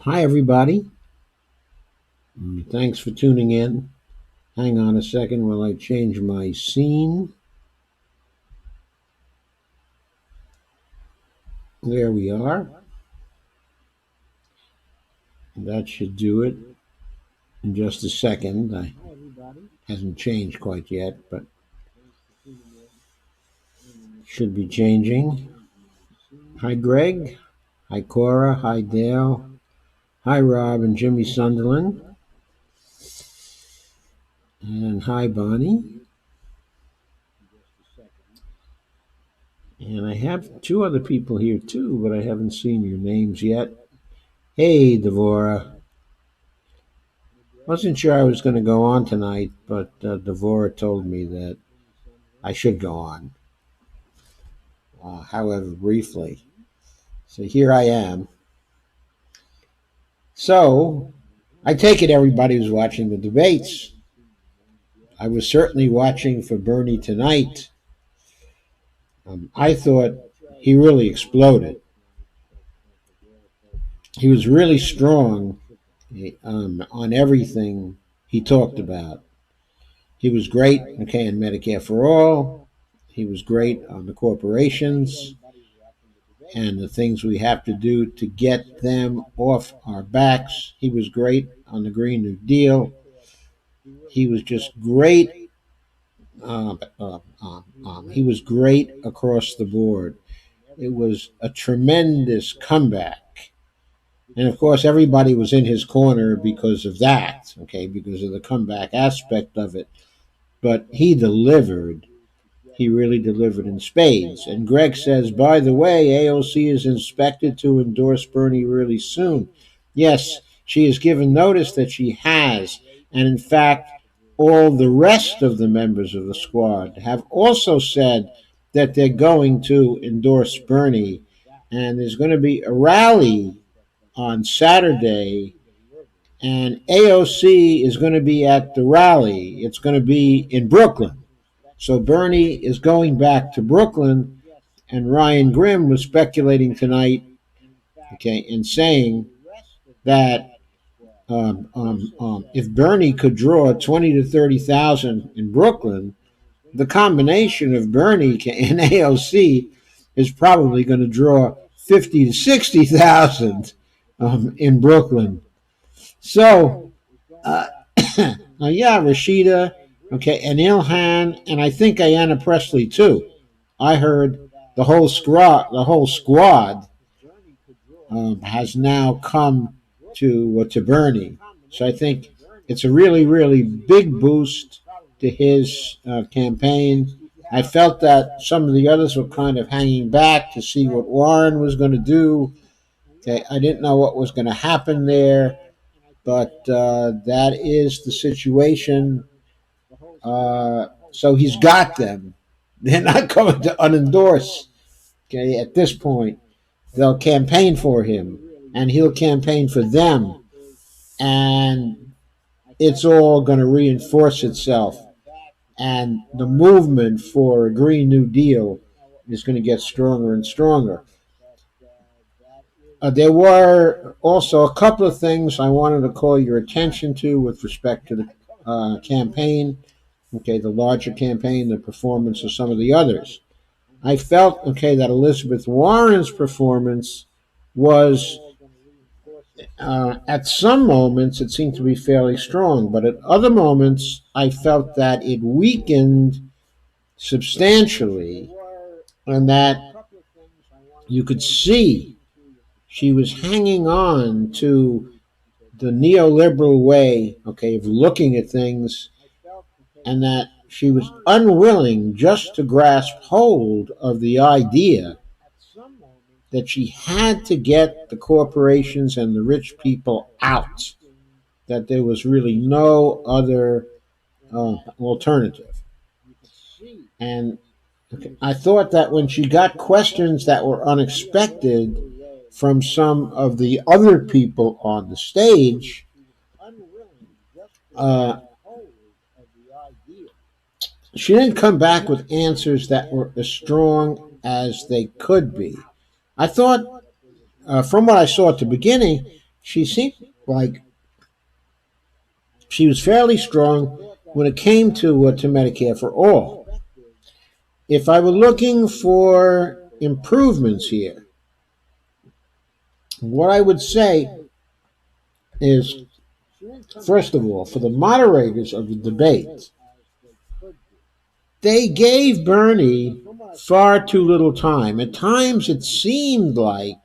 Hi, everybody. Thanks for tuning in. Hang on a second while I change my scene. There we are. That should do it in just a second. I hasn't changed quite yet, but should be changing. Hi, Greg. Hi, Cora. Hi, Dale. Hi, Rob and Jimmy Sunderland. And hi, Bonnie. And I have two other people here too, but I haven't seen your names yet. Hey, Devora. Wasn't sure I was going to go on tonight, but Devora told me that I should go on, however briefly. So here I am. So I take it everybody was watching the debates. I was certainly watching for Bernie tonight. I thought he really exploded. He was really strong on everything he talked about. He was great, okay, in Medicare for All. He was great on the corporations and the things we have to do to get them off our backs. He was great on the Green New Deal. He was just great. He was great across the board. It was a tremendous comeback. And of course, everybody was in his corner because of that, okay, because of the comeback aspect of it. But he delivered. He really delivered in spades. And Greg says, by the way, AOC is expected to endorse Bernie really soon. Yes, she has given notice that she has. And in fact, all the rest of the members of the squad have also said that they're going to endorse Bernie. And there's going to be a rally on Saturday. And AOC is going to be at the rally. It's going to be in Brooklyn. So Bernie is going back to Brooklyn, and Ryan Grimm was speculating tonight, okay, and saying that if Bernie could draw 20 to 30,000 in Brooklyn, the combination of Bernie and AOC is probably going to draw 50 to 60,000 in Brooklyn. So, yeah, Rashida. Okay, and Ilhan, and I think Ayanna Presley too. I heard the whole squad has now come to Bernie. So I think it's a really, really big boost to his campaign. I felt that some of the others were kind of hanging back to see what Warren was going to do. Okay, I didn't know what was going to happen there, but that is the situation. So he's got them. They're not going to unendorse. Okay, at this point, they'll campaign for him, and he'll campaign for them, and it's all going to reinforce itself. And the movement for a Green New Deal is going to get stronger and stronger. There were also a couple of things I wanted to call your attention to with respect to the campaign. Okay, the larger campaign, the performance of some of the others. I felt, okay, that Elizabeth Warren's performance was, at some moments, it seemed to be fairly strong, but at other moments, I felt that it weakened substantially and that you could see she was hanging on to the neoliberal way, okay, of looking at things, and that she was unwilling just to grasp hold of the idea that she had to get the corporations and the rich people out, that there was really no other alternative. And I thought that when she got questions that were unexpected from some of the other people on the stage, uh, she didn't come back with answers that were as strong as they could be. I thought, from what I saw at the beginning, she seemed like she was fairly strong when it came to Medicare for all. If I were looking for improvements here, what I would say is, first of all, for the moderators of the debate, they gave Bernie far too little time. At times it seemed like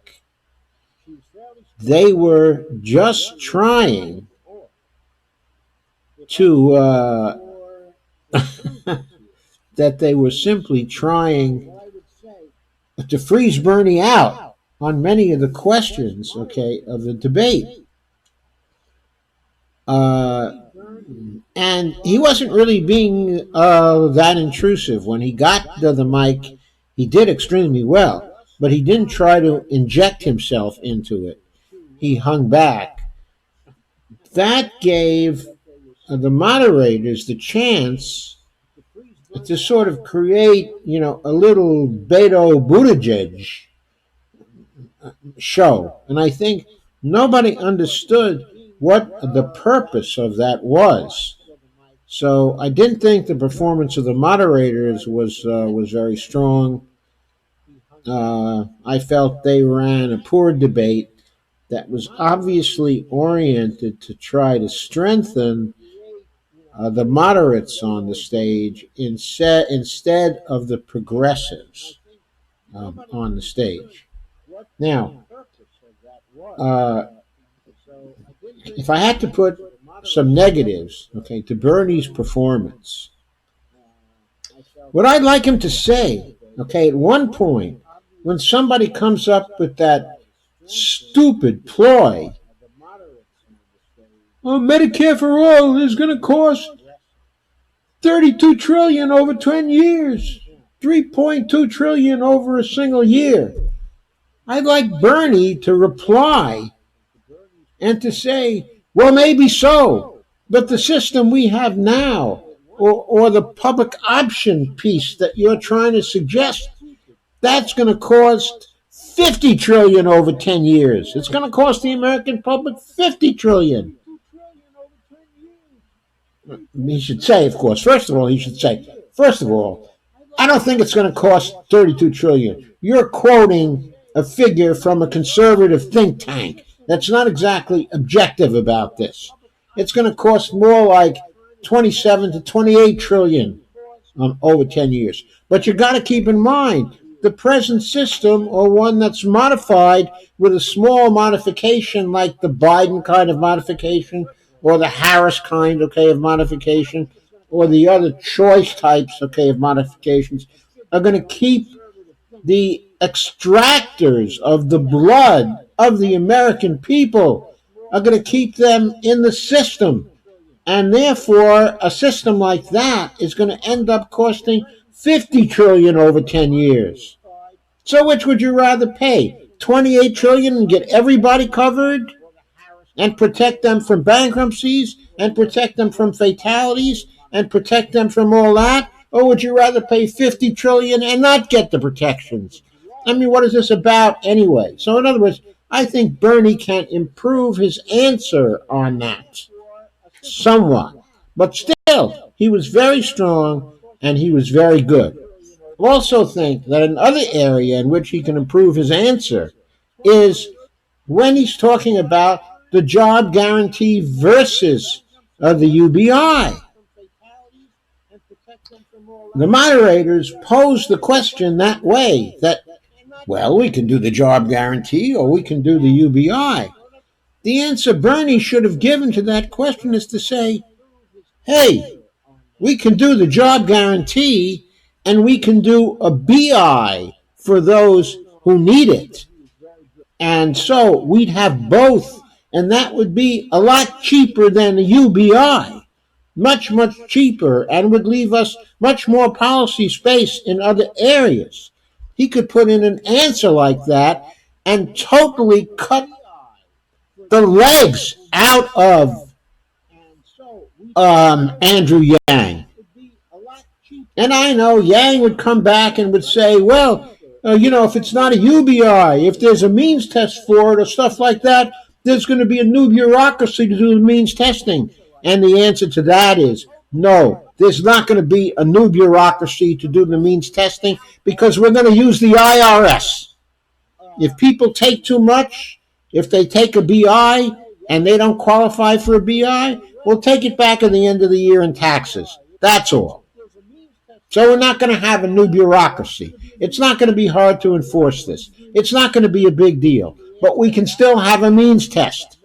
they were just trying to, that they were simply trying to freeze Bernie out on many of the questions, okay, of the debate. And he wasn't really being that intrusive. When he got to the mic, he did extremely well, but he didn't try to inject himself into it. He hung back. That gave the moderators the chance to sort of create, a little Beto Buttigieg show. And I think nobody understood what the purpose of that was. So I didn't think the performance of the moderators was very strong. I felt they ran a poor debate that was obviously oriented to try to strengthen the moderates on the stage instead of the progressives on the stage. Now, if I had to put some negatives, okay, to Bernie's performance, what I'd like him to say, okay, at one point, when somebody comes up with that stupid ploy, Medicare for all is going to cost $32 trillion over 10 years, $3.2 trillion over a single year. I'd like Bernie to reply and to say, well, maybe so, but the system we have now, or the public option piece that you're trying to suggest, that's going to cost $50 trillion over 10 years. It's going to cost the American public $50 trillion. He should say, of course, first of all, I don't think it's going to cost $32 trillion. You're quoting a figure from a conservative think tank that's not exactly objective about this. It's going to cost more like 27 to 28 trillion over 10 years. But you got to keep in mind the present system, or one that's modified with a small modification like the Biden kind of modification or the Harris kind, okay, of modification, or the other choice types, okay, of modifications, are going to keep the extractors of the blood of the American people, are going to keep them in the system. And therefore, a system like that is going to end up costing $50 trillion over 10 years. So which would you rather pay? $28 trillion and get everybody covered and protect them from bankruptcies and protect them from fatalities and protect them from all that? Or would you rather pay $50 trillion and not get the protections? I mean, what is this about anyway? So in other words, I think Bernie can improve his answer on that somewhat. But still, he was very strong and he was very good. I also think that another area in which he can improve his answer is when he's talking about the job guarantee versus the UBI. The moderators posed the question that way, that, well, we can do the job guarantee or we can do the UBI. The answer Bernie should have given to that question is to say, hey, we can do the job guarantee and we can do a BI for those who need it. And so we'd have both, and that would be a lot cheaper than a UBI. Much, much cheaper, and would leave us much more policy space in other areas. He could put in an answer like that and totally cut the legs out of Andrew Yang. And I know Yang would come back and would say, well, if it's not a UBI, if there's a means test for it or stuff like that, there's going to be a new bureaucracy to do the means testing. And the answer to that is no, there's not going to be a new bureaucracy to do the means testing because we're going to use the IRS. If people take too much, if they take a BI and they don't qualify for a BI, we'll take it back at the end of the year in taxes. That's all. So we're not going to have a new bureaucracy. It's not going to be hard to enforce this. It's not going to be a big deal. But we can still have a means test.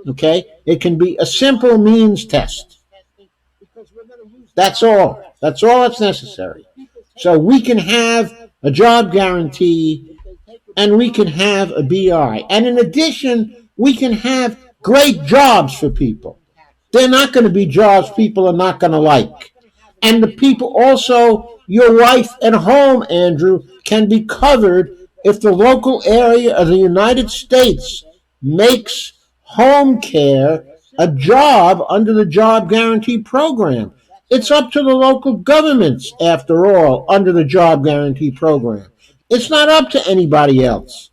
Okay? It can be a simple means test. That's all. That's all that's necessary. So we can have a job guarantee and we can have a BI. And in addition, we can have great jobs for people. They're not going to be jobs people are not going to like. And the people also, your wife at home, Andrew, can be covered if the local area of the United States makes home care a job under the Job Guarantee Program. It's up to the local governments, after all, under the Job Guarantee Program. It's not up to anybody else.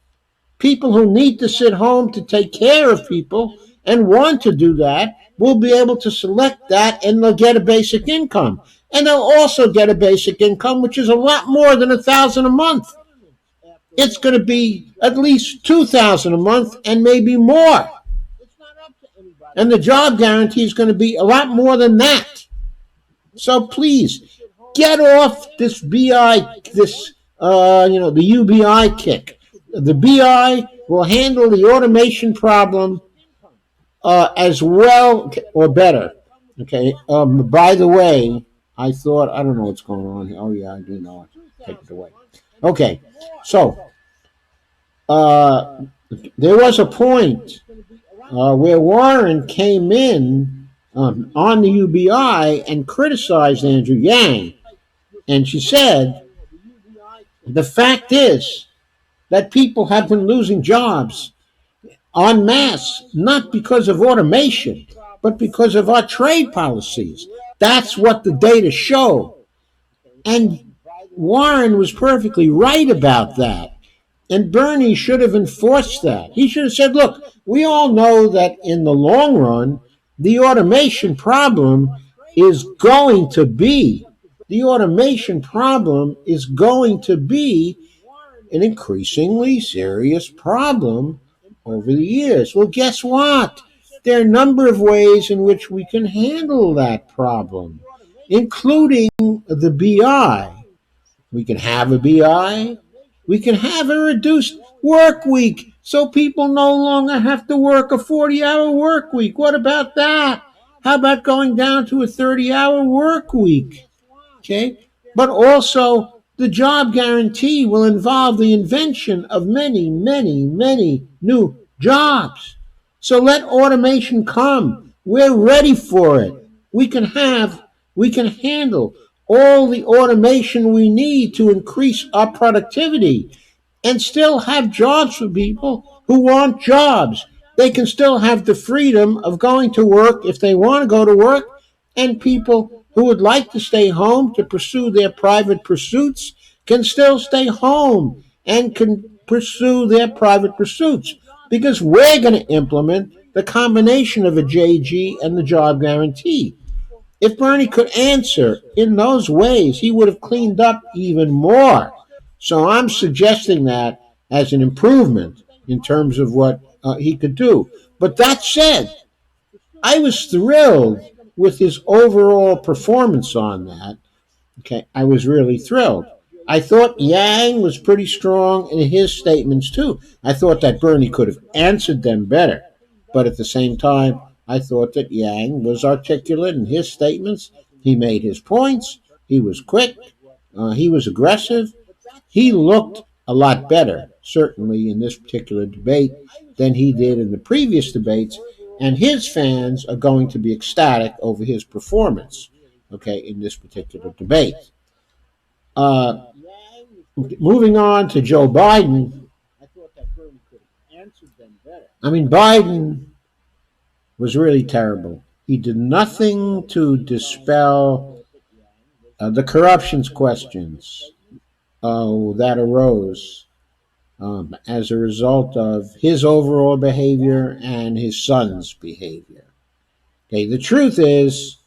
People who need to sit home to take care of people and want to do that will be able to select that, and they'll get a basic income. And they'll also get a basic income, which is a lot more than $1,000 a month. It's going to be at least $2,000 a month and maybe more. And the job guarantee is going to be a lot more than that. So please get off this BI, the UBI kick. The BI will handle the automation problem as well or better. Okay. By the way, I don't know what's going on here. Oh yeah, I do know it. Take it away. Okay. So there was a point where Warren came in on the UBI and criticized Andrew Yang. And she said, the fact is that people have been losing jobs en masse, not because of automation, but because of our trade policies. That's what the data show. And Warren was perfectly right about that. And Bernie should have enforced that. He should have said, look, we all know that in the long run, the automation problem is going to be an increasingly serious problem over the years. Well, guess what? There are a number of ways in which we can handle that problem, including the BI. We can have a BI. We can have a reduced work week so people no longer have to work a 40-hour work week. What about that? How about going down to a 30-hour work week? Okay? But also, the job guarantee will involve the invention of many, many, many new jobs. So let automation come. We're ready for it. We can handle all the automation we need to increase our productivity and still have jobs for people who want jobs. They can still have the freedom of going to work if they want to go to work, and people who would like to stay home to pursue their private pursuits can still stay home and can pursue their private pursuits, because we're going to implement the combination of a JG and the job guarantee. If Bernie could answer in those ways, he would have cleaned up even more. So I'm suggesting that as an improvement in terms of what he could do. But that said, I was thrilled with his overall performance on that. Okay, I was really thrilled. I thought Yang was pretty strong in his statements too. I thought that Bernie could have answered them better. But at the same time, I thought that Yang was articulate in his statements. He made his points. He was quick. He was aggressive. He looked a lot better, certainly in this particular debate, than he did in the previous debates. And his fans are going to be ecstatic over his performance, okay, in this particular debate. Moving on to Joe Biden. I mean, Biden was really terrible. He did nothing to dispel the corruption questions that arose as a result of his overall behavior and his son's behavior. Okay, the truth is,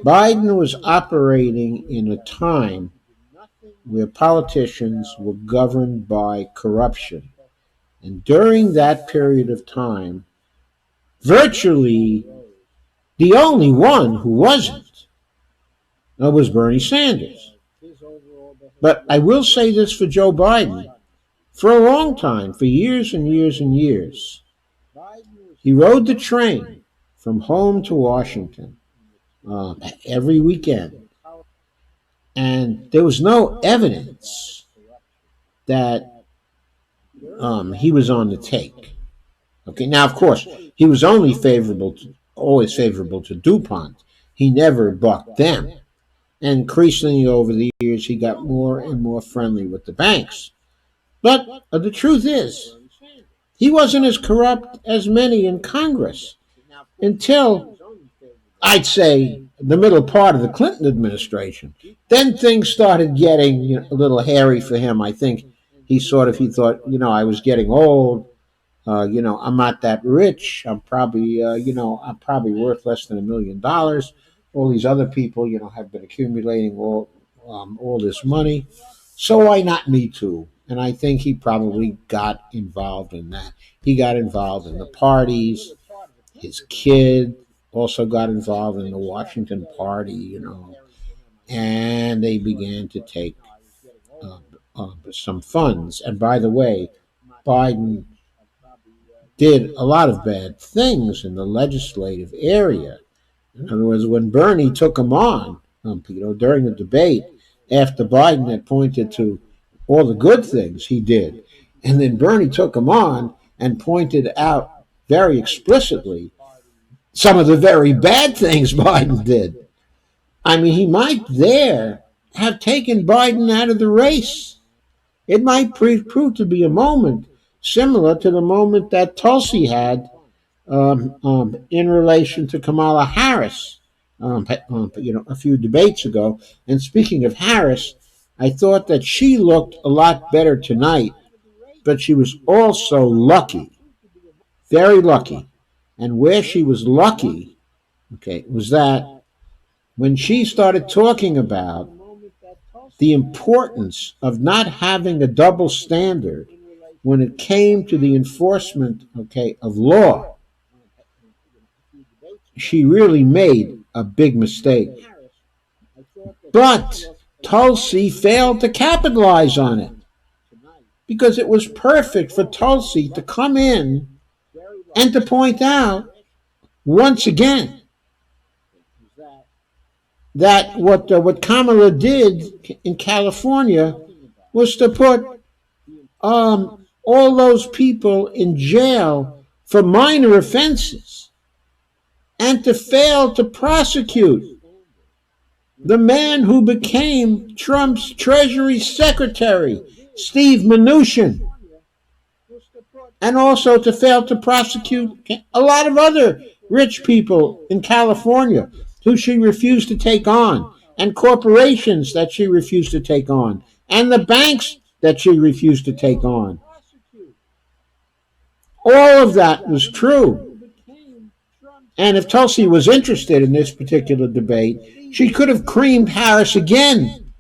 Biden was operating in a time where politicians were governed by corruption. And during that period of time, virtually the only one who wasn't was Bernie Sanders. But I will say this for Joe Biden. For a long time, for years and years and years, he rode the train from home to Washington every weekend. And there was no evidence that he was on the take. Okay, now of course he was always favorable to DuPont. He never bucked them, and increasingly over the years he got more and more friendly with the banks. But the truth is, he wasn't as corrupt as many in Congress until, I'd say, the middle part of the Clinton administration. Then things started getting a little hairy for him. I think he thought, I was getting old. I'm not that rich. I'm probably, I'm probably worth less than $1 million. All these other people, have been accumulating all this money. So why not me too? And I think he probably got involved in that. He got involved in the parties. His kid also got involved in the Washington Party, and they began to take some funds. And by the way, Biden did a lot of bad things in the legislative area. In other words, when Bernie took him on, during the debate, after Biden had pointed to all the good things he did, and then Bernie took him on and pointed out very explicitly some of the very bad things Biden did. I mean, he might there have taken Biden out of the race. It might prove to be a moment similar to the moment that Tulsi had in relation to Kamala Harris, a few debates ago. And speaking of Harris, I thought that she looked a lot better tonight, but she was also lucky, very lucky. And where she was lucky, was that when she started talking about the importance of not having a double standard when it came to the enforcement, of law, she really made a big mistake. But Tulsi failed to capitalize on it because it was perfect for Tulsi to come in and to point out once again that what Kamala did in California was to put all those people in jail for minor offenses and to fail to prosecute the man who became Trump's Treasury Secretary, Steve Mnuchin, and also to fail to prosecute a lot of other rich people in California who she refused to take on, and corporations that she refused to take on, and the banks that she refused to take on. All of that was true. And if Tulsi was interested in this particular debate, she could have creamed Harris again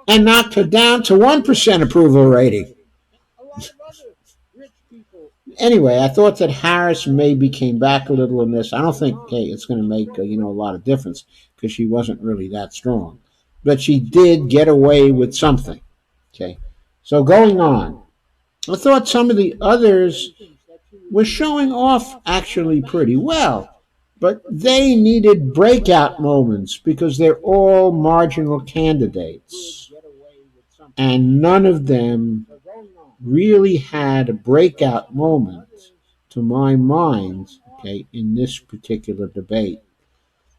and knocked her down to 1% approval rating. Anyway, I thought that Harris maybe came back a little in this. I don't think it's going to make a lot of difference because she wasn't really that strong, but she did get away with something. So going on, I thought some of the others were showing off actually pretty well, but they needed breakout moments because they're all marginal candidates, and none of them really had a breakout moment, to my mind, in this particular debate.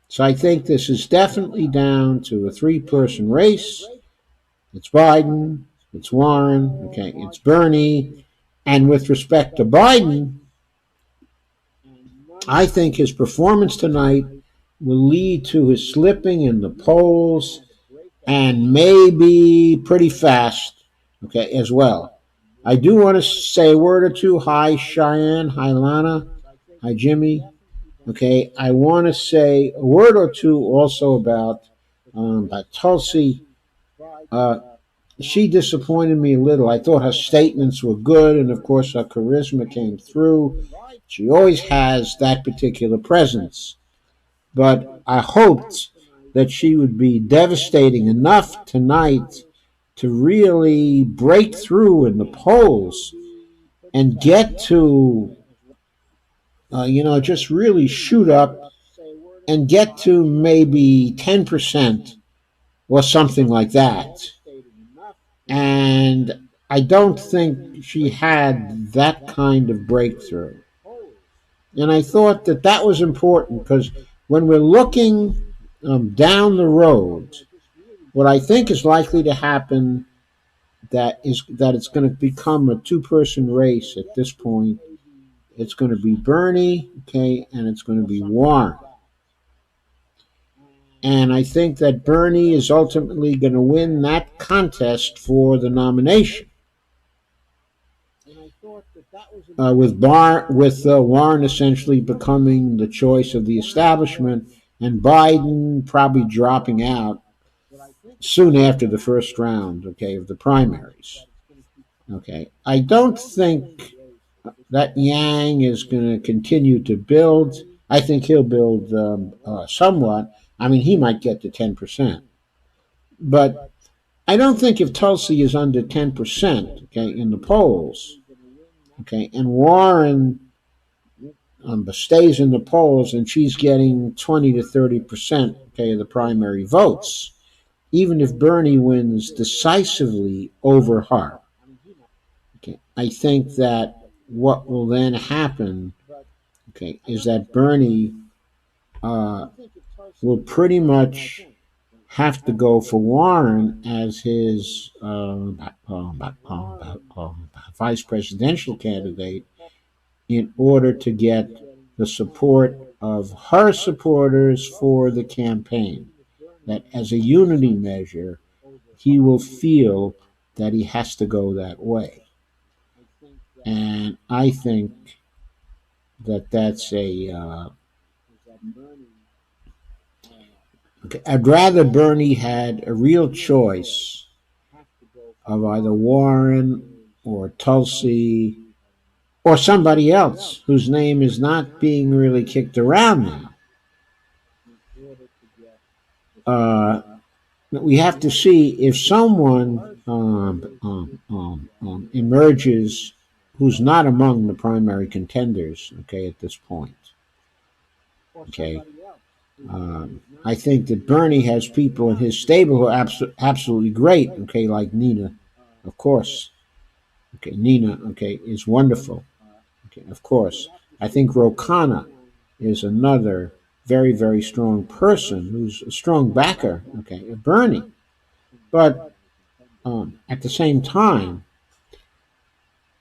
So I think this is definitely down to a three-person race. It's Biden, it's Warren, it's Bernie. And with respect to Biden, I think his performance tonight will lead to his slipping in the polls, and maybe pretty fast, as well. I do want to say a word or two. Hi, Cheyenne. Hi, Lana. Hi, Jimmy. Okay, I want to say a word or two also about Tulsi. Uh, she disappointed me a little. I thought her statements were good, and of course, her charisma came through. She always has that particular presence. But I hoped that she would be devastating enough tonight to really break through in the polls and get to, just really shoot up and get to maybe 10% or something like that. And I don't think she had that kind of breakthrough. And I thought that that was important because when we're looking down the road, what I think is likely to happen that it's going to become a two-person race at this point. It's going to be Bernie, okay, and it's going to be Warren. And I think that Bernie is ultimately going to win that contest for the nomination. With Warren essentially becoming the choice of the establishment, and Biden probably dropping out soon after the first round, okay, of the primaries. Okay, I don't think that Yang is going to continue to build. I think he'll build somewhat. I mean, he might get to 10%, but I don't think if Tulsi is under 10%, okay, in the polls, okay, and Warren stays in the polls and she's getting 20 to 30%, okay, of the primary votes, even if Bernie wins decisively over her. Okay, I think that what will then happen, okay, is that Bernie will pretty much have to go for Warren as his vice presidential candidate in order to get the support of her supporters for the campaign. That as a unity measure, he will feel that he has to go that way. And I think that that's okay. I'd rather Bernie had a real choice of either Warren or Tulsi or somebody else whose name is not being really kicked around now. We have to see if someone emerges who's not among the primary contenders, okay, at this point. Okay. I think that Bernie has people in his stable who are absolutely great, okay, like Nina, of course. Okay, Nina, okay, is wonderful. Okay, of course. I think Ro Khanna is another very, very strong person who's a strong backer, okay, of Bernie. But at the same time,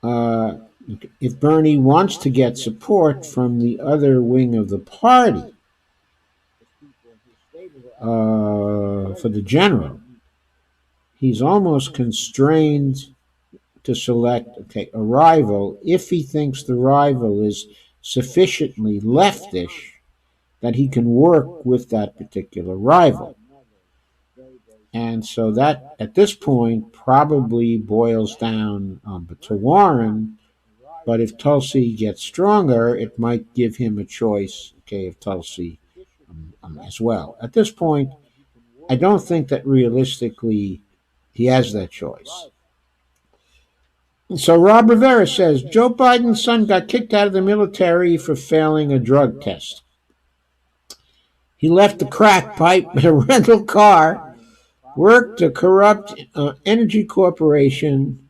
if Bernie wants to get support from the other wing of the party for the general, he's almost constrained to select a rival if he thinks the rival is sufficiently leftish that he can work with that particular rival. And so that, at this point, probably boils down to Warren. But if Tulsi gets stronger, it might give him a choice, okay, of Tulsi as well. At this point, I don't think that realistically he has that choice. So Rob Rivera says Joe Biden's son got kicked out of the military for failing a drug test. He left a crack pipe in a rental car, worked a corrupt energy corporation,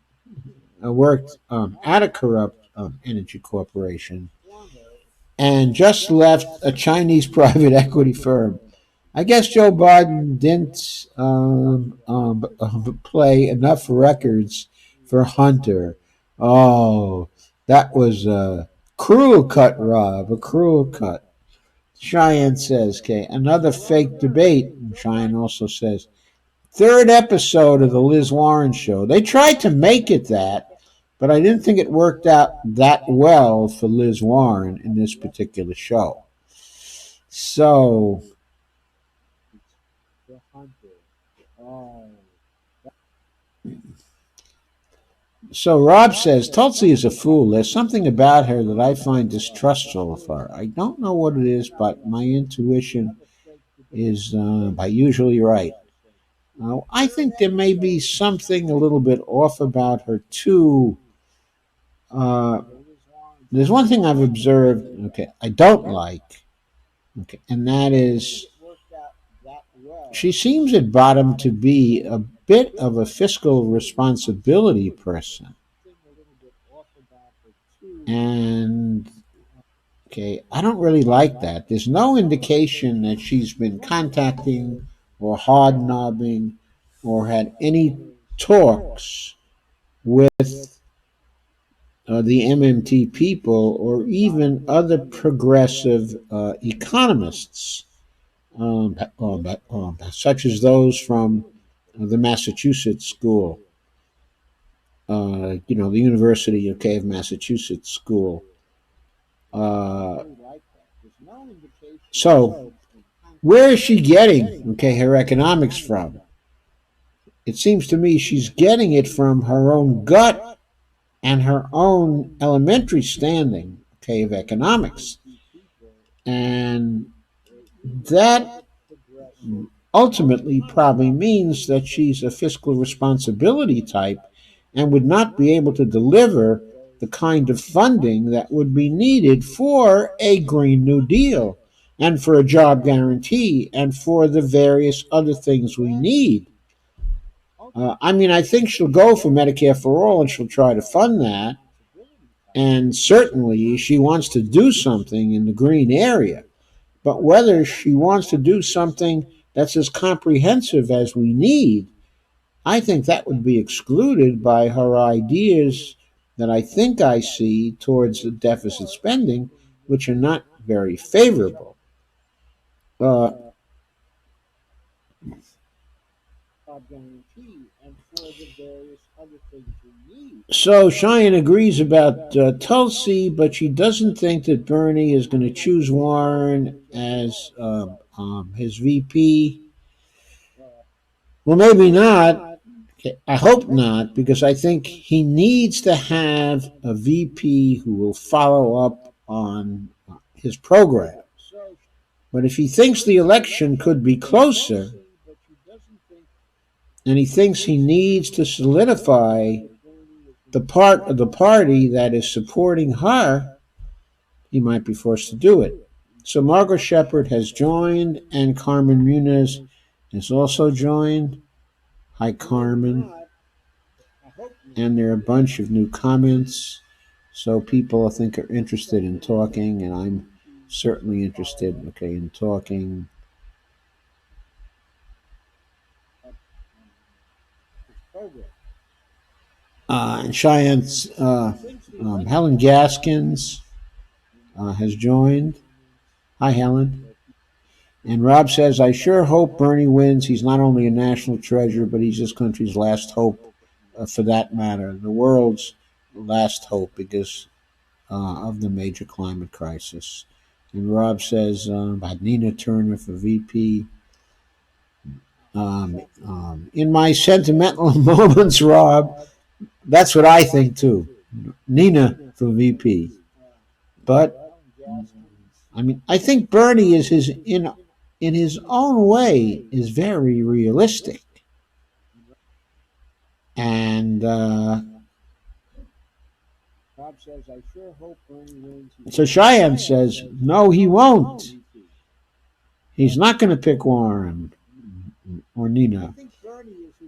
worked at a corrupt energy corporation, and just left a Chinese private equity firm. I guess Joe Biden didn't play enough records for Hunter. Oh, that was a cruel cut, Rob, a cruel cut. Cheyenne says, okay, another fake debate. Cheyenne also says, third episode of the Liz Warren show. They tried to make it that, but I didn't think it worked out that well for Liz Warren in this particular show. So, Rob says Tulsi is a fool. There's something about her that I find distrustful of her. I don't know what it is, but my intuition is usually right. I think there may be something a little bit off about her too. Uh, there's one thing I've observed. Okay, I don't like. Okay, and that is she seems at bottom to be a bit of a fiscal responsibility person, and okay, I don't really like that. There's no indication that she's been contacting or hard knobbing or had any talks with the MMT people or even other progressive economists, such as those from the Massachusetts School, the University of Massachusetts School. Uh, so, where is she getting her economics from? It seems to me she's getting it from her own gut and her own elementary standing, of economics. And that ultimately probably means that she's a fiscal responsibility type and would not be able to deliver the kind of funding that would be needed for a Green New Deal and for a job guarantee and for the various other things we need. I think she'll go for Medicare for All and she'll try to fund that. And certainly she wants to do something in the green area. But whether she wants to do something that's as comprehensive as we need, I think that would be excluded by her ideas that I think I see towards the deficit spending, which are not very favorable. Uh, so Cheyenne agrees about Tulsi, but she doesn't think that Bernie is going to choose Warren as his VP. Well, maybe not. I hope not, because I think he needs to have a VP who will follow up on his program. But if he thinks the election could be closer, and he thinks he needs to solidify the part of the party that is supporting her, he might be forced to do it. So Margaret Shepard has joined, and Carmen Muniz has also joined. Hi, Carmen. And there are a bunch of new comments. So people, I think, are interested in talking, and I'm certainly interested, in talking. And Cheyenne's Helen Gaskins has joined. Hi, Helen. And Rob says, I sure hope Bernie wins. He's not only a national treasure, but he's this country's last hope, for that matter, the world's last hope, because of the major climate crisis. And Rob says about Nina Turner for VP. In my sentimental moments, Rob, that's what I think too. Nina for VP. But I think Bernie is in his own way is very realistic. And so Cheyenne says, no, he won't. He's not going to pick Warren or Nina.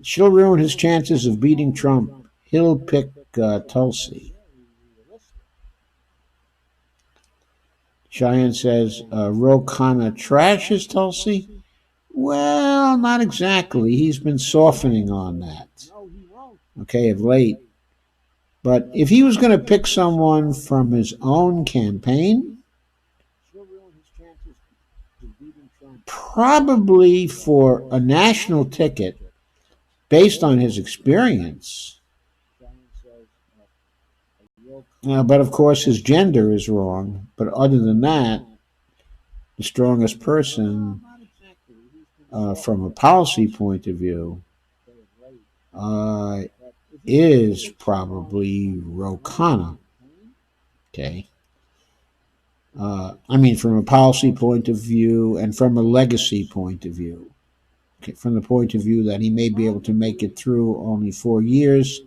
She'll ruin his chances of beating Trump. He'll pick Tulsi. Cheyenne says, Ro Khanna trashes Tulsi? Well, not exactly. He's been softening on that, of late. But if he was going to pick someone from his own campaign, probably for a national ticket, based on his experience, But of course, his gender is wrong. But other than that, the strongest person from a policy point of view uh, is probably Ro Khanna. Okay. I mean, from a policy point of view and from a legacy point of view. Okay, from the point of view that he may be able to make it through only 4 years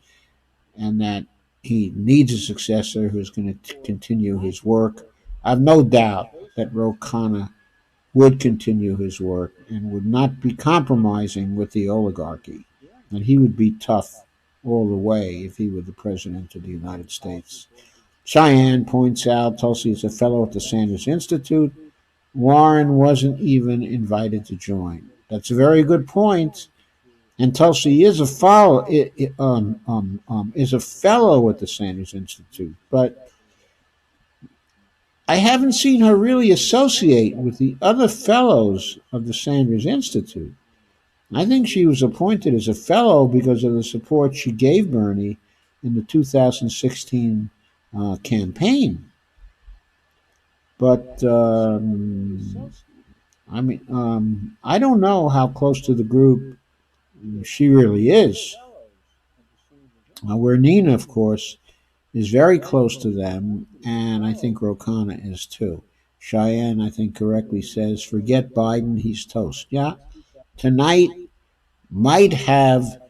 and that he needs a successor who's going to continue his work. I have no doubt that Ro Khanna would continue his work and would not be compromising with the oligarchy. And he would be tough all the way if he were the president of the United States. Cheyenne points out Tulsi is a fellow at the Sanders Institute. Warren wasn't even invited to join. That's a very good point. And Tulsi is a follow, is a fellow at the Sanders Institute, but I haven't seen her really associate with the other fellows of the Sanders Institute. I think she was appointed as a fellow because of the support she gave Bernie in the 2016 campaign. But I don't know how close to the group she really is. Where Nina, of course, is very close to them, and I think Ro Khanna is too. Cheyenne, I think, correctly says, forget Biden, he's toast. Yeah, tonight might have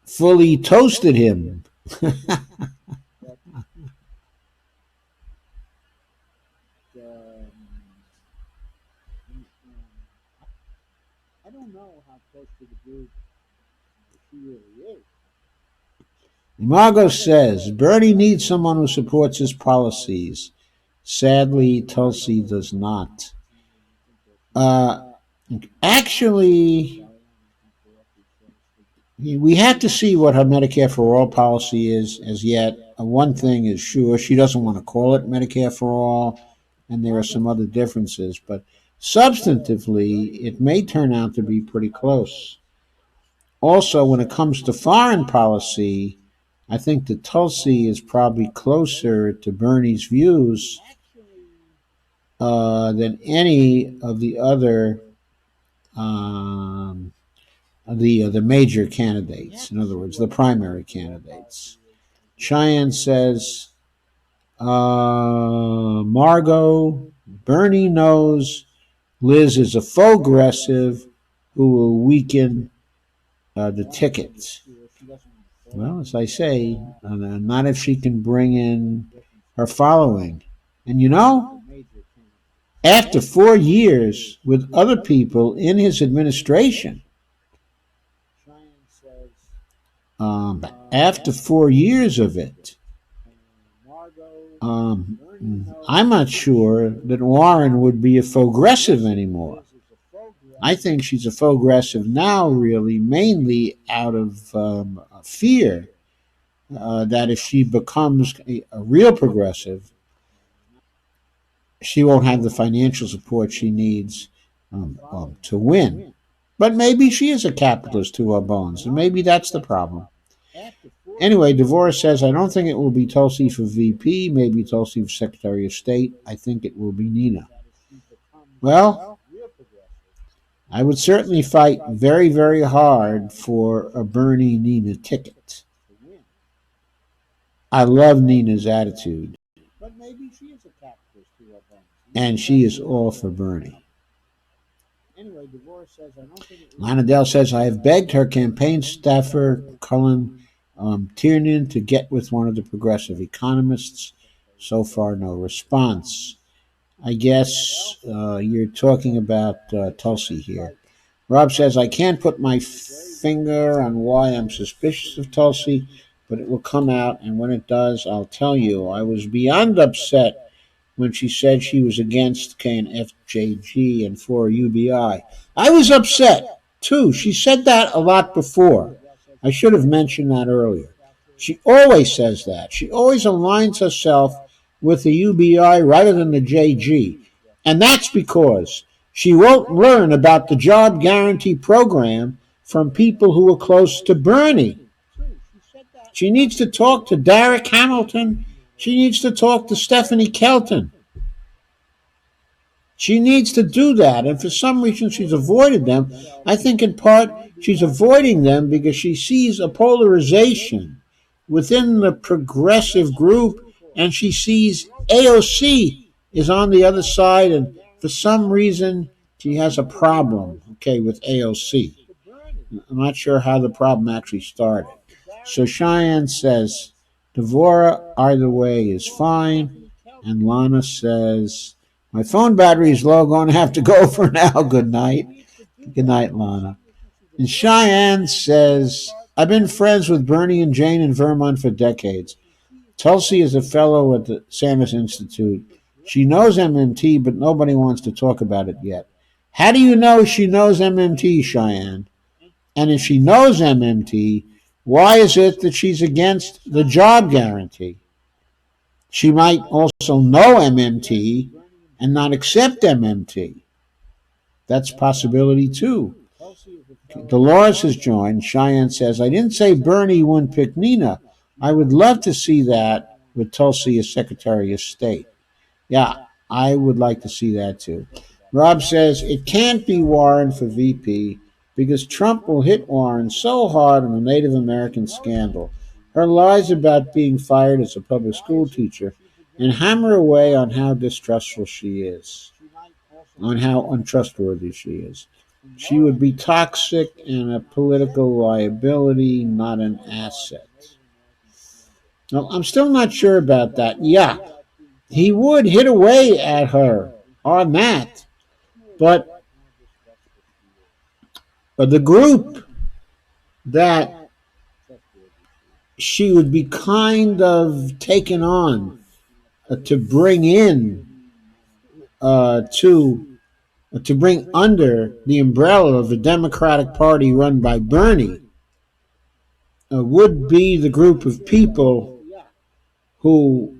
fully toasted him. I don't know how close to the group she really is. Margot says Bernie needs someone who supports his policies. Sadly, Tulsi does not. Uh, actually, we have to see what her Medicare for All policy is as yet. One thing is sure, she doesn't want to call it Medicare for All, and there are some other differences, but substantively, it may turn out to be pretty close. Also, when it comes to foreign policy, I think that Tulsi is probably closer to Bernie's views than any of the other um, the major candidates. In other words, the primary candidates. Cheyenne says, Margot, Bernie knows Liz is a faux aggressive who will weaken the ticket. Well, as I say, not if she can bring in her following. And after 4 years with other people in his administration, after 4 years of it, um, I'm not sure that Warren would be a faux aggressive anymore. I think she's a faux aggressive now, really, mainly out of fear that if she becomes a real progressive, she won't have the financial support she needs to win. But maybe she is a capitalist to her bones, and maybe that's the problem. Anyway, Devorah says, I don't think it will be Tulsi for VP, maybe Tulsi for Secretary of State. I think it will be Nina. Well, I would certainly fight very, very hard for a Bernie Nina ticket. I love Nina's attitude, and she is all for Bernie. Lana Dell says, I have begged her campaign staffer, Cullen Tiernan, to get with one of the progressive economists. So far, no response. I guess you're talking about Tulsi here. Rob says, I can't put my finger on why I'm suspicious of Tulsi, but it will come out, and when it does, I'll tell you. I was beyond upset when she said she was against KNFJG and for UBI. I was upset, too. She said that a lot before. I should have mentioned that earlier. She always says that. She always aligns herself with the UBI rather than the JG. And that's because she won't learn about the job guarantee program from people who are close to Bernie. She needs to talk to Derek Hamilton She needs to talk to Stephanie Kelton. She needs to do that. And for some reason, she's avoided them. I think in part she's avoiding them because she sees a polarization within the progressive group, and she sees AOC is on the other side, and for some reason, she has a problem, okay, with AOC. I'm not sure how the problem actually started. So Cheyenne says, Devora, either way is fine. And Lana says, my phone battery is low, going to have to go for now. Good night. Good night, Lana. And Cheyenne says, I've been friends with Bernie and Jane in Vermont for decades. Tulsi is a fellow at the Sanders Institute. She knows MMT, but nobody wants to talk about it yet. How do you know she knows MMT, Cheyenne? And if she knows MMT, why is it that she's against the job guarantee? She might also know MMT and not accept MMT. That's a possibility too. Dolores has joined. Cheyenne says, I didn't say Bernie wouldn't pick Nina. I would love to see that with Tulsi as Secretary of State. Yeah, I would like to see that too. Rob says, it can't be Warren for VP because Trump will hit Warren so hard on the Native American scandal, her lies about being fired as a public school teacher, and hammer away on how distrustful she is, on how untrustworthy she is. She would be toxic and a political liability, not an asset. Now, I'm still not sure about that. Yeah, he would hit away at her on that, but the group that she would be kind of taken on to bring in to bring under the umbrella of the Democratic Party run by Bernie would be the group of people who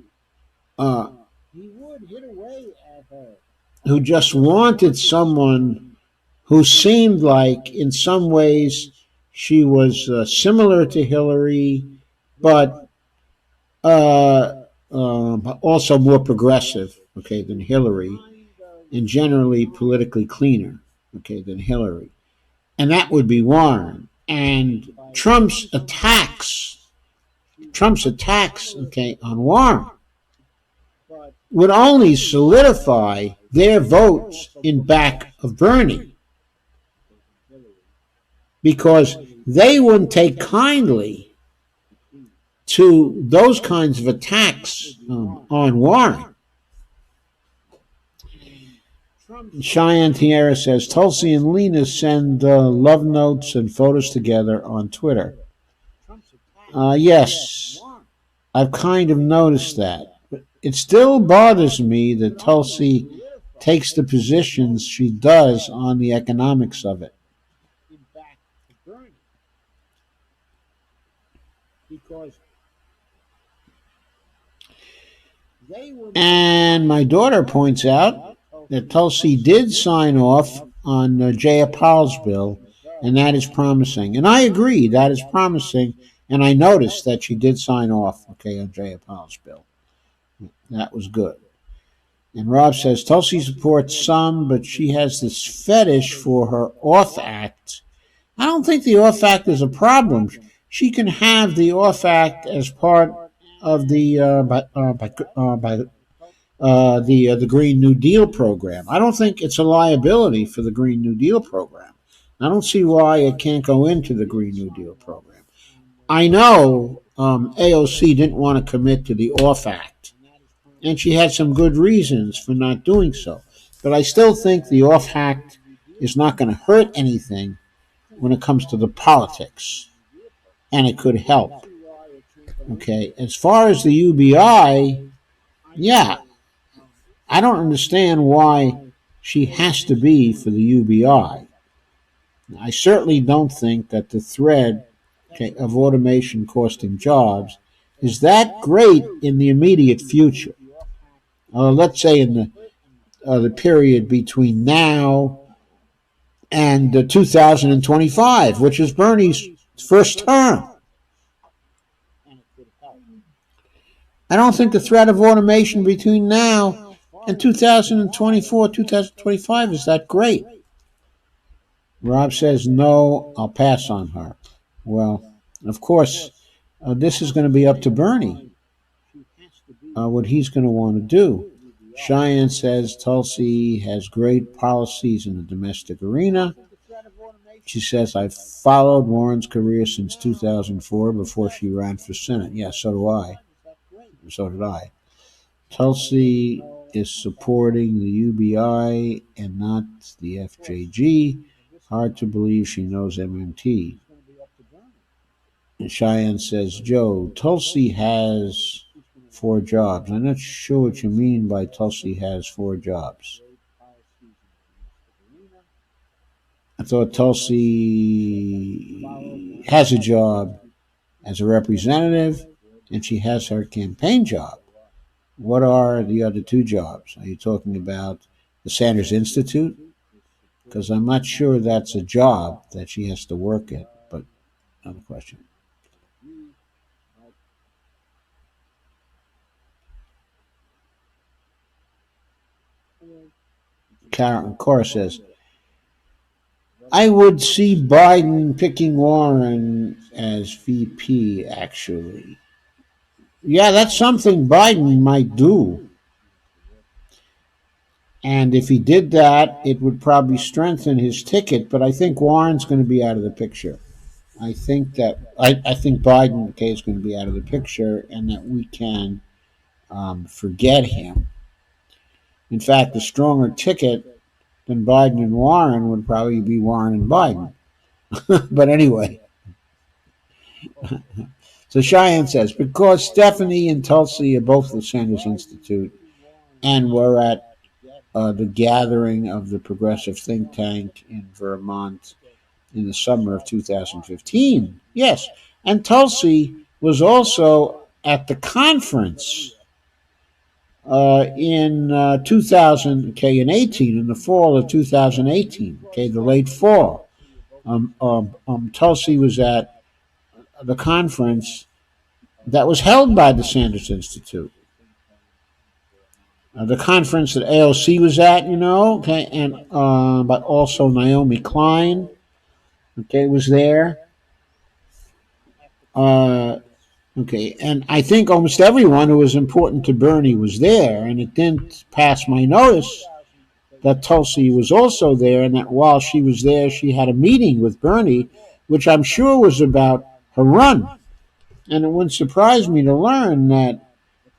who just wanted someone who seemed like, in some ways, she was similar to Hillary, but also more progressive, okay, than Hillary, and generally politically cleaner, okay, than Hillary. And that would be Warren. And Trump's attacks, okay, on Warren would only solidify their votes in back of Bernie, because they wouldn't take kindly to those kinds of attacks on Warren. Cheyenne Tierra says, Tulsi and Lena send love notes and photos together on Twitter. Yes, I've kind of noticed that. But it still bothers me that Tulsi takes the positions she does on the economics of it. And my daughter points out that Tulsi did sign off on Jaya Pal's bill, and that is promising. And I agree, that is promising. And I noticed that she did sign off, okay, on Jaya Pal's bill. That was good. And Rob says, Tulsi supports some, but she has this fetish for her off act. I don't think the off act is a problem. She can have the off act as part of the the Green New Deal program. I don't think it's a liability for the Green New Deal program. I don't see why it can't go into the Green New Deal program. I know AOC didn't want to commit to the off act, and she had some good reasons for not doing so. But I still think the off act is not going to hurt anything when it comes to the politics, and it could help. Okay, as far as the UBI, yeah, I don't understand why she has to be for the UBI. I certainly don't think that the threat, okay, of automation costing jobs is that great in the immediate future. Let's say in the period between now and 2025, which is Bernie's first term. I don't think the threat of automation between now and 2024, 2025 is that great. Rob says, no, I'll pass on her. Well, of course, this is going to be up to Bernie, what he's going to want to do. Cheyenne says Tulsi has great policies in the domestic arena. She says, I've followed Warren's career since 2004 before she ran for Senate. Yeah, so do I. So did I. Tulsi is supporting the UBI and not the FJG. Hard to believe she knows MMT. And Cheyenne says, Joe, Tulsi has 4 jobs. I'm not sure what you mean by Tulsi has 4 jobs. I thought Tulsi has a job as a representative and she has her campaign job. What are the other 2 jobs? Are you talking about the Sanders Institute? Because I'm not sure that's a job that she has to work at, but another question. Cora says, I would see Biden picking Warren as VP, actually. Yeah, that's something Biden might do. And if he did that, it would probably strengthen his ticket, but I think Warren's going to be out of the picture. I think Biden, okay, is going to be out of the picture and that we can forget him. In fact, the stronger ticket than Biden and Warren would probably be Warren and Biden. But anyway, so Cheyenne says, because Stephanie and Tulsi are both the Sanders Institute and were at the gathering of the progressive think tank in Vermont in the summer of 2015. Yes, and Tulsi was also at the conference in 2018, in the fall of 2018, okay, the late fall. Tulsi was at the conference that was held by the Sanders Institute. The conference that AOC was at, okay, and but also Naomi Klein, okay, was there. Okay, and I think almost everyone who was important to Bernie was there, and it didn't pass my notice that Tulsi was also there, and that while she was there, she had a meeting with Bernie, which I'm sure was about her run. And it wouldn't surprise me to learn that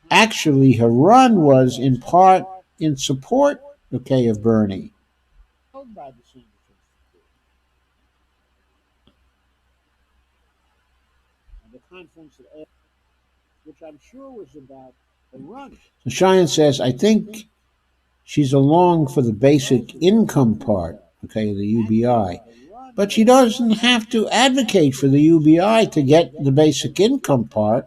actually her run was in part in support, okay, of Bernie. Which I'm sure was about the run. So Cheyenne says, I think she's along for the basic income part, okay, the UBI. But she doesn't have to advocate for the UBI to get the basic income part.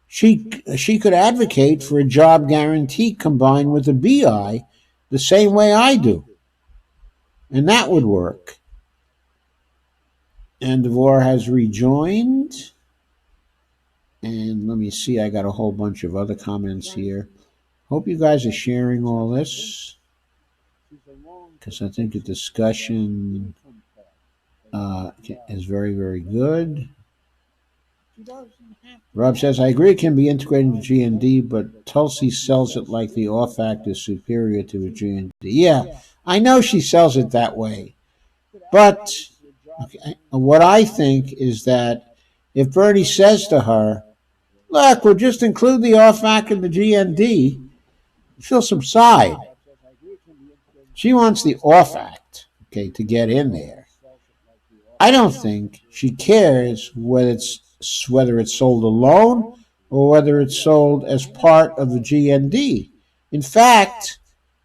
She could advocate for a job guarantee combined with a BI the same way I do. And that would work. And DeVore has rejoined. And let me see, I got a whole bunch of other comments here. Hope you guys are sharing all this, because I think the discussion is very, very good. Rob says, I agree it can be integrated into GND, but Tulsi sells it like the OFF Act is superior to a GND. Yeah, I know she sells it that way. But okay, what I think is that if Bernie says to her, look, we'll just include the OFF Act in the GND, she'll subside. She wants the OFF Act, okay, to get in there. I don't think she cares whether it's sold alone or whether it's sold as part of the GND. In fact,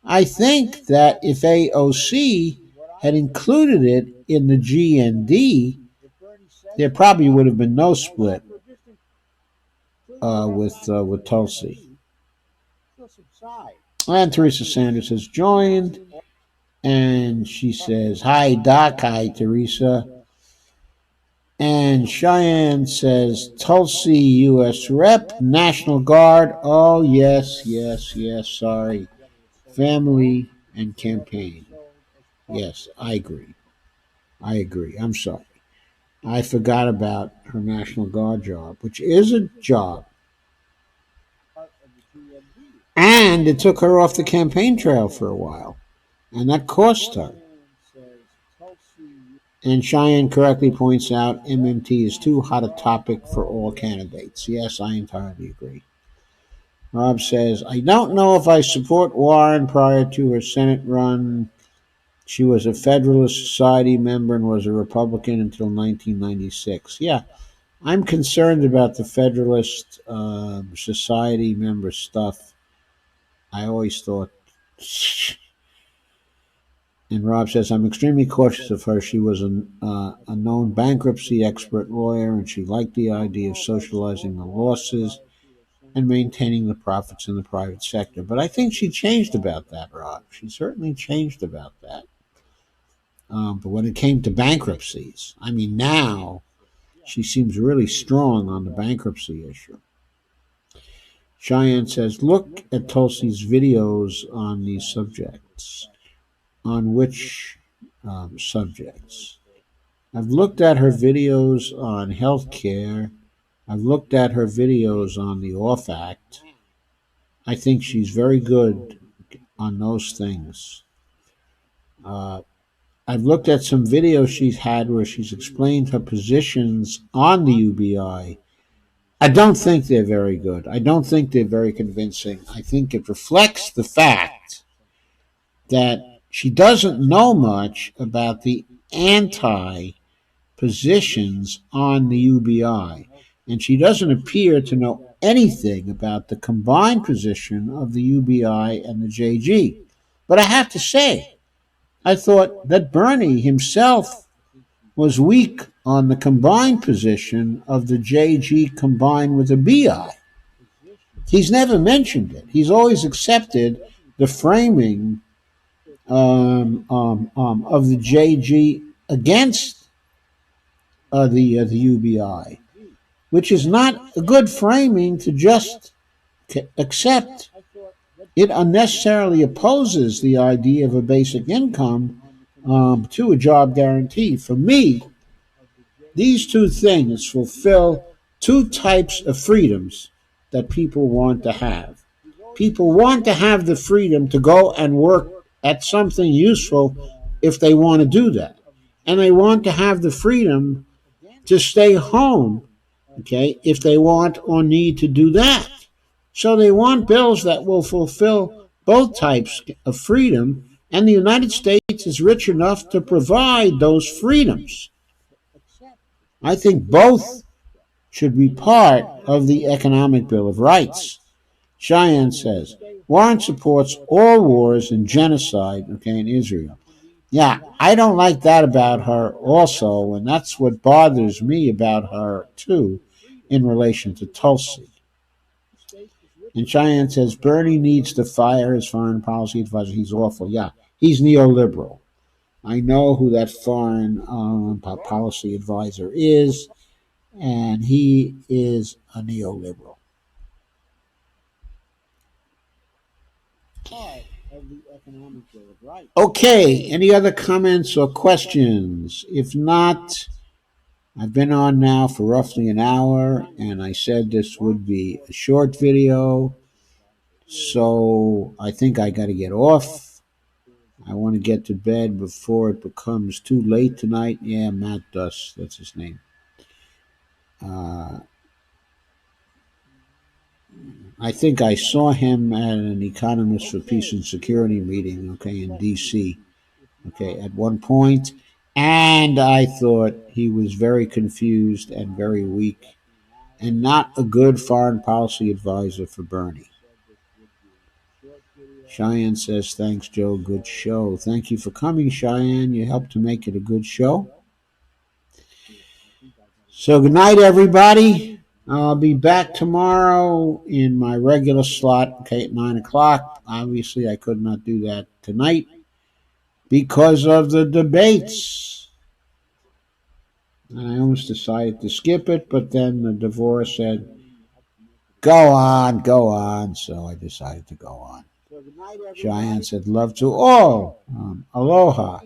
I think that if AOC had included it in the GND, there probably would have been no split with Tulsi. And Teresa Sanders has joined, and she says, hi, Doc. Hi, Teresa. And Cheyenne says Tulsi U.S. Rep, National Guard. Oh, yes, yes, yes. Sorry. Family and campaign. Yes, I agree. I agree. I'm sorry. I forgot about her National Guard job, which is a job. And it took her off the campaign trail for a while. And that cost her. And Cheyenne correctly points out MMT is too hot a topic for all candidates. Yes, I entirely agree. Rob says, I don't know if I support Warren prior to her Senate run. She was a Federalist Society member and was a Republican until 1996. Yeah, I'm concerned about the Federalist Society member stuff. I always thought. And Rob says, I'm extremely cautious of her. She was a known bankruptcy expert lawyer, and she liked the idea of socializing the losses and maintaining the profits in the private sector. But I think she changed about that, Rob. She certainly changed about that. But when it came to bankruptcies, I mean, now she seems really strong on the bankruptcy issue. Cheyenne says, look at Tulsi's videos on these subjects. On which subjects? I've looked at her videos on healthcare. I've looked at her videos on the OFF Act. I think she's very good on those things. I've looked at some videos she's had where she's explained her positions on the UBI. I don't think they're very good. I don't think they're very convincing. I think it reflects the fact that she doesn't know much about the anti positions on the UBI, and she doesn't appear to know anything about the combined position of the UBI and the JG. But I have to say, I thought that Bernie himself was weak on the combined position of the JG combined with the BI. He's never mentioned it. He's always accepted the framing of the JG against the UBI, which is not a good framing to just accept. It unnecessarily opposes the idea of a basic income to a job guarantee. For me, these two things fulfill two types of freedoms that people want to have. People want to have the freedom to go and work at something useful if they want to do that. And they want to have the freedom to stay home, okay, if they want or need to do that. So they want bills that will fulfill both types of freedom, and the United States is rich enough to provide those freedoms. I think both should be part of the Economic Bill of Rights. Cheyenne says, Warren supports all wars and genocide, okay, in Israel. Yeah, I don't like that about her also, and that's what bothers me about her too in relation to Tulsi. And Cheyenne says, Bernie needs to fire his foreign policy advisor. He's awful. Yeah, he's neoliberal. I know who that foreign policy advisor is, and he is a neoliberal. Okay, any other comments or questions? If not, I've been on now for roughly an hour, and I said this would be a short video, so I think I got to get off. I want to get to bed before it becomes too late tonight. Yeah, Matt Duss, that's his name. I think I saw him at an Economists for Peace and Security meeting, okay, in D.C., okay, at one point, and I thought he was very confused and very weak and not a good foreign policy advisor for Bernie. Cheyenne says, thanks, Joe. Good show. Thank you for coming, Cheyenne. You helped to make it a good show. So good night, everybody. I'll be back tomorrow in my regular slot, okay, at 9 o'clock. Obviously, I could not do that tonight because of the debates. And I almost decided to skip it, but then the divorce said, go on, go on. So I decided to go on. Cheyenne said, love to all. Aloha.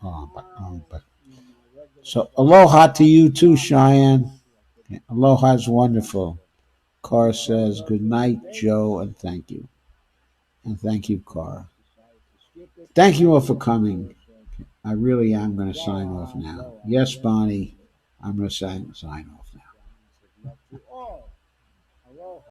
Um, but so aloha to you too, Cheyenne. Aloha is wonderful. Carr says, good night, Joe, and thank you. And thank you, Carr. Thank you all for coming. I really am going to sign off now. Yes, Bonnie, I'm going to sign off now.